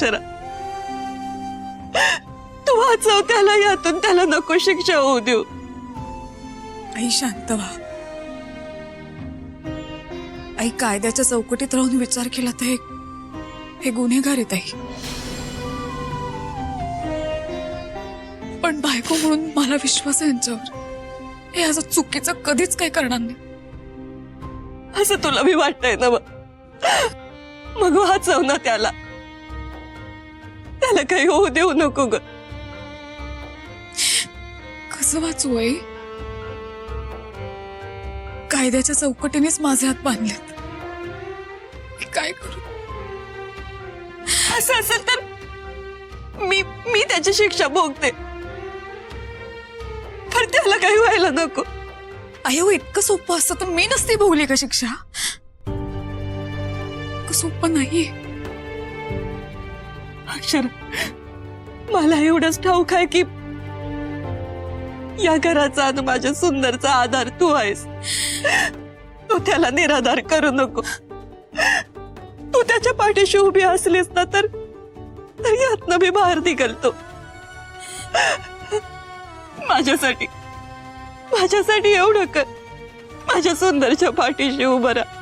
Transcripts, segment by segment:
अक्षरा, तू वाचव त्याला, यातून त्याला नको शिक्षा होऊ देऊ. आई शांत व्हा. आई कायद्याच्या चौकटीत राहून विचार केला तर हे गुन्हेगार आहेत आई. पण बायको म्हणून मला विश्वास आहे यांच्यावर. हे असं चुकीचं कधीच काही करणार नाही. असं तुला मी वाटतंय ना? मग वाचव ना त्याला, त्याला काही होऊ देऊ नको ग. कसं वाचू आई? कायद्याच्या चौकटीनेच माझे हात बांधलेत. मी काय करू? असं असेल तर मी त्याची शिक्षा भोगते, पण त्याला काही व्हायला नको. अयो, इतकं सोपं असतं तर मी नसती भोगली का शिक्षा? सोपं नाही. अक्षर, मला एवढंच ठाऊक आहे की या घराचा आणि माझ्या सुंदरचा आधार तू आहेस. तू त्याला निराधार करू नको. तू त्याच्या पाठीशी उभी असलीस ना तर यातनं मी बाहेर निघलतो. माझ्यासाठी एवढं कर. माझ्या सुंदरच्या पाठीशी उभं राहा.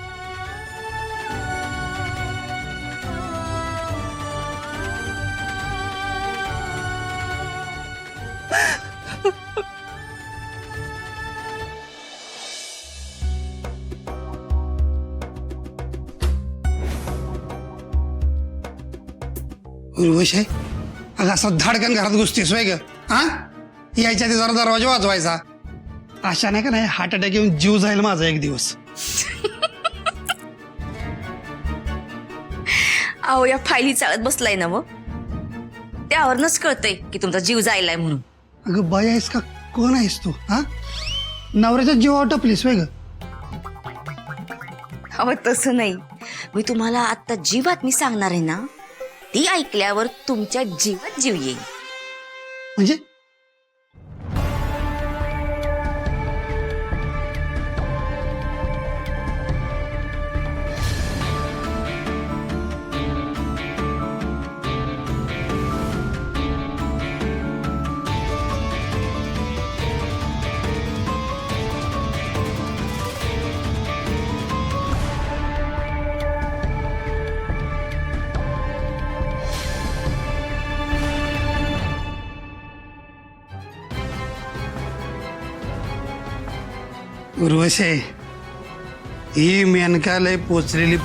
उर्वशी, अगं असं धाडकन घरात घुसतीस वय ग? हा, यायच्या आधी जरा दरवाजा वाजवायचा. अशा नाही का नाही हार्ट अटॅक येऊन जीव जाईल माझा एक दिवस. अहो, या फायली चालत बसलाय ना मग त्यावरनच कळतंय की तुमचा जीव जायलाय म्हणून. अगं बाई आहेस का कोण आहेस तू? हा, नवऱ्याच्या जीवावर टपलीस वय ग? अहो तसं नाही, मी तुम्हाला आता जी बातमी सांगणार आहे ना ती ऐकल्यावर तुमच्या जीवात जीव येईल. म्हणजे उर्वशी, ही मेनका लय पोचलेली